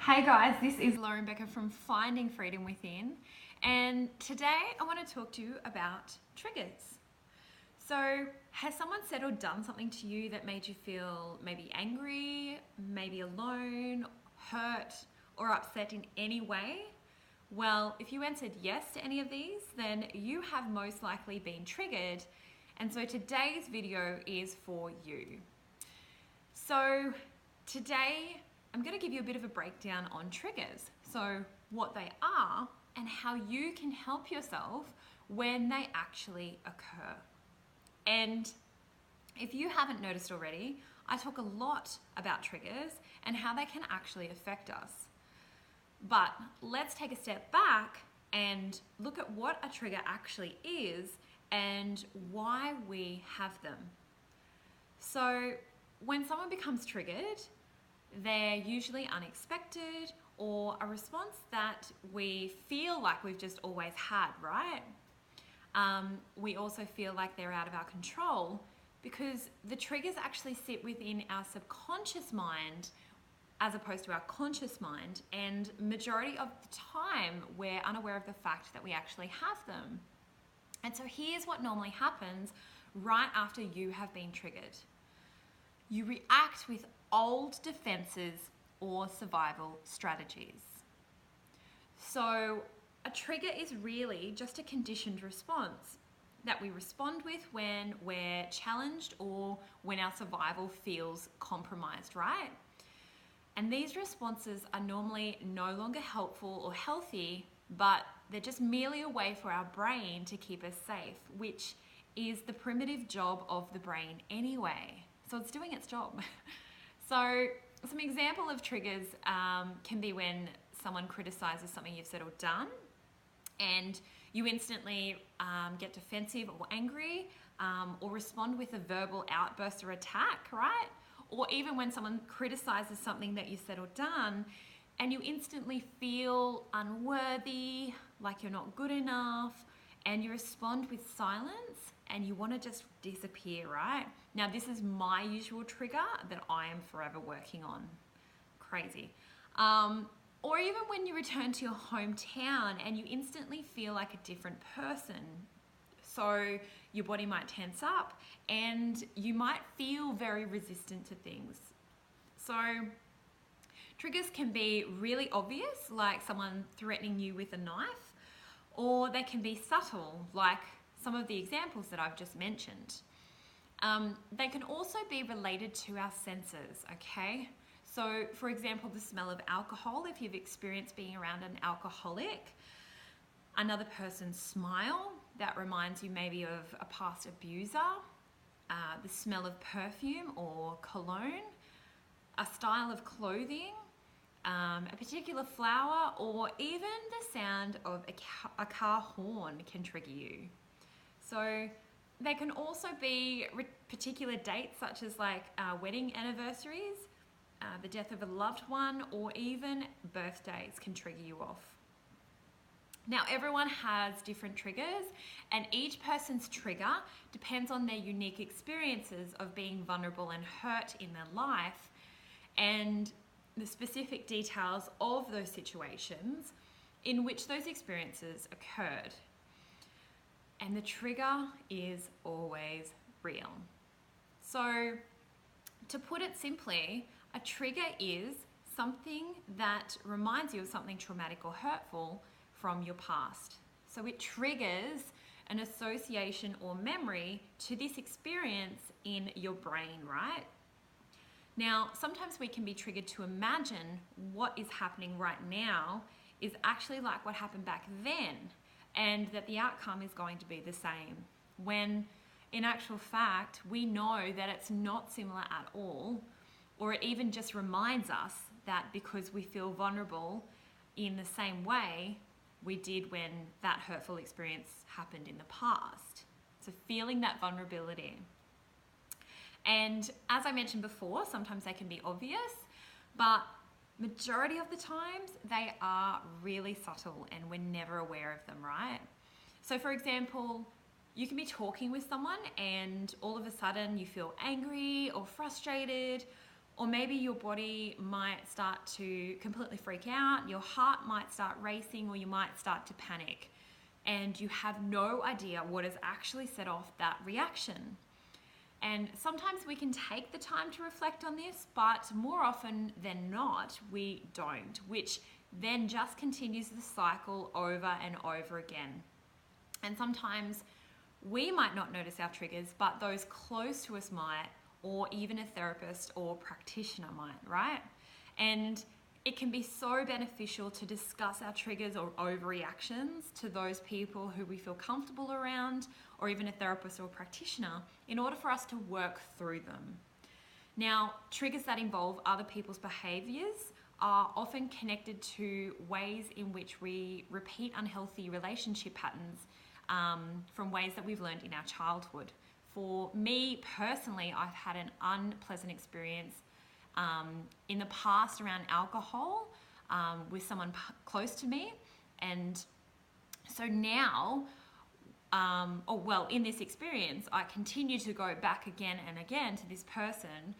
Hey guys, this is Lauren Becker from Finding Freedom Within, and today I want to talk to you about triggers. So, has someone said or done something to you that made you feel maybe angry, maybe alone, hurt, or upset in any way? Well, if you answered yes to any of these, then you have most likely been triggered, and so today's video is for you. So, today I'm going to give you a bit of a breakdown on triggers. So, what they are and how you can help yourself when they actually occur. And if you haven't noticed already, I talk a lot about triggers and how they can actually affect us. But let's take a step back and look at what a trigger actually is and why we have them. So, when someone becomes triggered, they're usually unexpected or a response that we feel like we've just always had, right? We also feel like they're out of our control because the triggers actually sit within our subconscious mind as opposed to our conscious mind, and majority of the time we're unaware of the fact that we actually have them. And so here's what normally happens right after you have been triggered. You react with old defenses or survival strategies. So, a trigger is really just a conditioned response that we respond with when we're challenged or when our survival feels compromised, right? And these responses are normally no longer helpful or healthy, but they're just merely a way for our brain to keep us safe, which is the primitive job of the brain anyway. So it's doing its job. So some example of triggers can be when someone criticizes something you've said or done, and you instantly get defensive or angry, or respond with a verbal outburst or attack, right? Or even when someone criticizes something that you said or done, and you instantly feel unworthy, like you're not good enough, and you respond with silence and you want to just disappear, right? Now, this is my usual trigger that I am forever working on. Crazy. Or even when you return to your hometown and you instantly feel like a different person. So your body might tense up and you might feel very resistant to things. So triggers can be really obvious, like someone threatening you with a knife, or they can be subtle, like some of the examples that I've just mentioned. They can also be related to our senses, okay? So, for example, the smell of alcohol, if you've experienced being around an alcoholic, another person's smile, that reminds you maybe of a past abuser, the smell of perfume or cologne, a style of clothing, a particular flower, or even the sound of a car horn can trigger you. So they can also be particular dates such as like wedding anniversaries, the death of a loved one, or even birthdays can trigger you off. Now, everyone has different triggers, and each person's trigger depends on their unique experiences of being vulnerable and hurt in their life and the specific details of those situations in which those experiences occurred. And the trigger is always real. So, to put it simply, a trigger is something that reminds you of something traumatic or hurtful from your past. So it triggers an association or memory to this experience in your brain, right? Now, sometimes we can be triggered to imagine what is happening right now is actually like what happened back then, and that the outcome is going to be the same, when in actual fact we know that it's not similar at all, or it even just reminds us that because we feel vulnerable in the same way we did when that hurtful experience happened in the past. So feeling that vulnerability. And as I mentioned before, sometimes they can be obvious, but majority of the times they are really subtle and we're never aware of them, right? So for example, you can be talking with someone and all of a sudden you feel angry or frustrated Or maybe your body might start to completely freak out, your heart might start racing, or you might start to panic, and you have no idea what has actually set off that reaction. And sometimes we can take the time to reflect on this, but more often than not, we don't, which then just continues the cycle over and over again. And sometimes we might not notice our triggers, but those close to us might, or even a therapist or practitioner might, right? And it can be so beneficial to discuss our triggers or overreactions to those people who we feel comfortable around, or even a therapist or practitioner, in order for us to work through them. Now, triggers that involve other people's behaviors are often connected to ways in which we repeat unhealthy relationship patterns from ways that we've learned in our childhood. For me personally, I've had an unpleasant experience in the past around alcohol with someone close to me. And so now, in this experience, I continue to go back again and again to this person,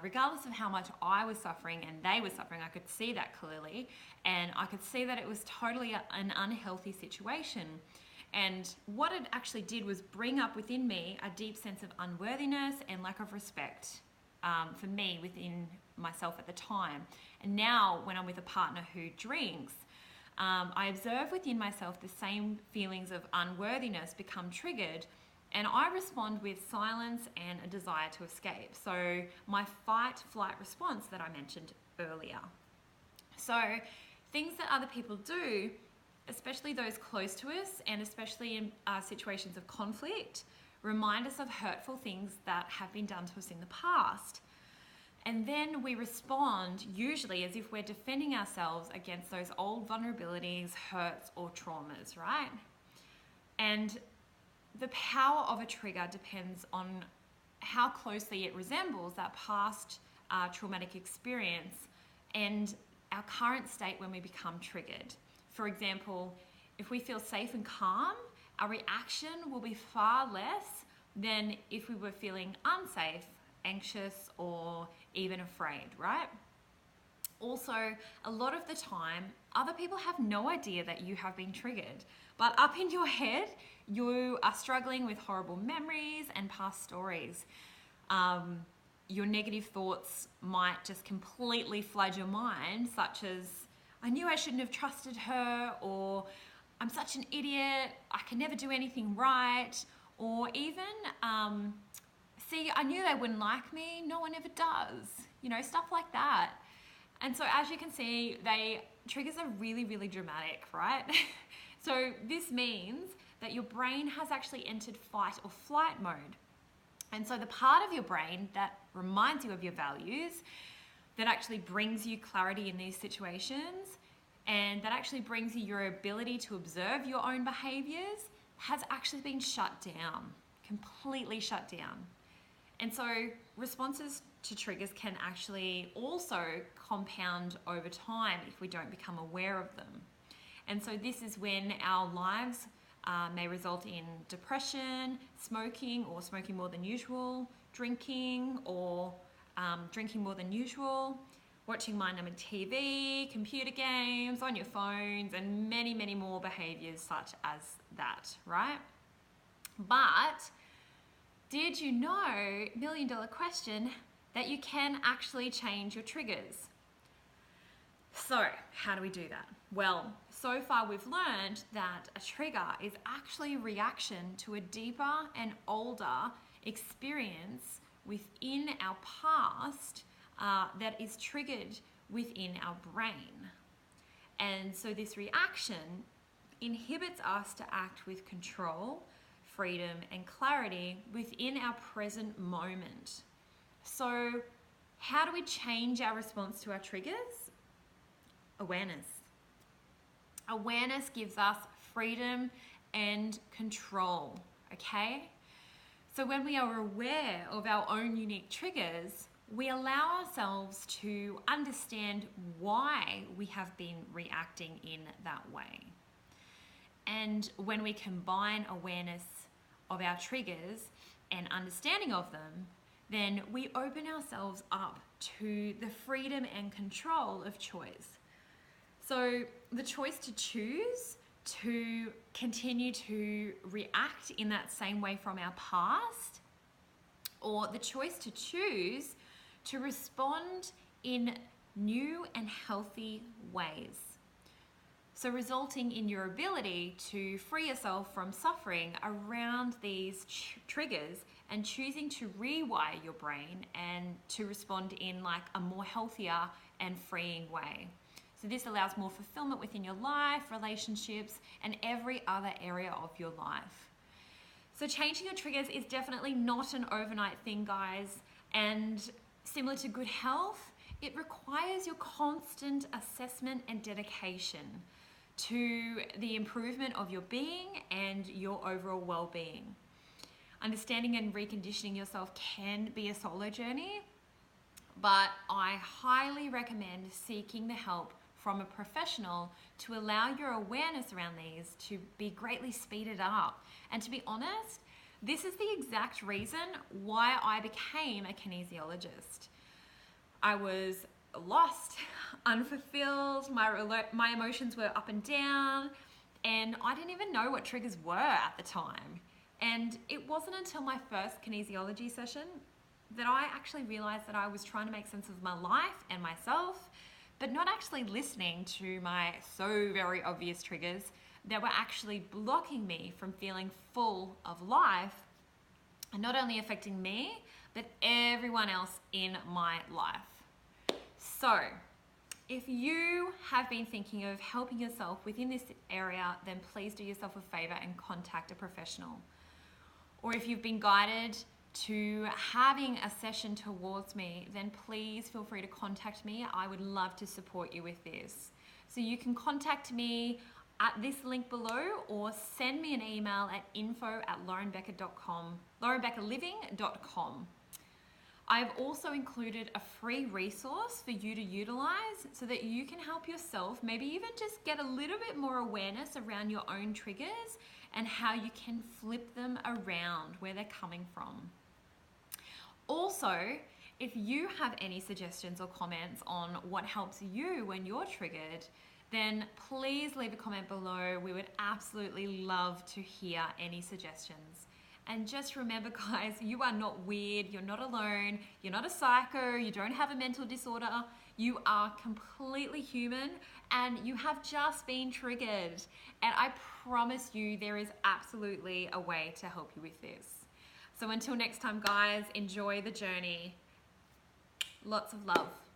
regardless of how much I was suffering and they were suffering. I could see that clearly, and I could see that it was totally an unhealthy situation. And what it actually did was bring up within me a deep sense of unworthiness and lack of respect for me within myself at the time. And now when I'm with a partner who drinks, I observe within myself the same feelings of unworthiness become triggered, and I respond with silence and a desire to escape. So my fight-flight response that I mentioned earlier. So things that other people do, especially those close to us, and especially in situations of conflict, remind us of hurtful things that have been done to us in the past. And then we respond usually as if we're defending ourselves against those old vulnerabilities, hurts, or traumas, right? And the power of a trigger depends on how closely it resembles that past traumatic experience and our current state when we become triggered. For example, if we feel safe and calm, our reaction will be far less than if we were feeling unsafe, anxious, or even afraid, right? Also, a lot of the time, other people have no idea that you have been triggered, but up in your head, you are struggling with horrible memories and past stories. Your negative thoughts might just completely flood your mind, such as, I knew I shouldn't have trusted her, or I'm such an idiot, I can never do anything right, or even, see, I knew they wouldn't like me, no one ever does, stuff like that. And so as you can see, triggers are really, really dramatic, right? So this means that your brain has actually entered fight or flight mode. And so the part of your brain that reminds you of your values, that actually brings you clarity in these situations, and that actually brings you your ability to observe your own behaviors, has actually been shut down, completely shut down. And so responses to triggers can actually also compound over time if we don't become aware of them. And so this is when our lives may result in depression, smoking or smoking more than usual, drinking or drinking more than usual, watching mind-numbing TV, computer games, on your phones, and many, many more behaviors such as that, right? But did you know, million-dollar question, that you can actually change your triggers? So how do we do that? Well, so far we've learned that a trigger is actually a reaction to a deeper and older experience within our past that is triggered within our brain. And so this reaction inhibits us to act with control, freedom, and clarity within our present moment. So how do we change our response to our triggers? Awareness. Awareness gives us freedom and control, okay? So when we are aware of our own unique triggers, we allow ourselves to understand why we have been reacting in that way. And when we combine awareness of our triggers and understanding of them, then we open ourselves up to the freedom and control of choice. So the choice to choose to continue to react in that same way from our past, or the choice to choose to respond in new and healthy ways. So resulting in your ability to free yourself from suffering around these triggers and choosing to rewire your brain and to respond in like a more healthier and freeing way. So this allows more fulfillment within your life, relationships, and every other area of your life. So changing your triggers is definitely not an overnight thing, guys. And similar to good health, it requires your constant assessment and dedication to the improvement of your being and your overall well-being. Understanding and reconditioning yourself can be a solo journey, but I highly recommend seeking the help from a professional to allow your awareness around these to be greatly speeded up. And to be honest, this is the exact reason why I became a kinesiologist. I was lost, unfulfilled, my emotions were up and down, and I didn't even know what triggers were at the time. And it wasn't until my first kinesiology session that I actually realized that I was trying to make sense of my life and myself, but not actually listening to my so very obvious triggers that were actually blocking me from feeling full of life, and not only affecting me, but everyone else in my life. So, if you have been thinking of helping yourself within this area, then please do yourself a favor and contact a professional. Or if you've been guided to having a session towards me, then please feel free to contact me. I would love to support you with this. So you can contact me at this link below, or send me an email at info@laurenbecker.com, laurenbeckerliving.com. I've also included a free resource for you to utilize so that you can help yourself, maybe even just get a little bit more awareness around your own triggers and how you can flip them around where they're coming from. Also, if you have any suggestions or comments on what helps you when you're triggered, then please leave a comment below. We would absolutely love to hear any suggestions. And just remember, guys, you are not weird, you're not alone, you're not a psycho, you don't have a mental disorder, you are completely human and you have just been triggered. And I promise you there is absolutely a way to help you with this. So until next time, guys, enjoy the journey. Lots of love.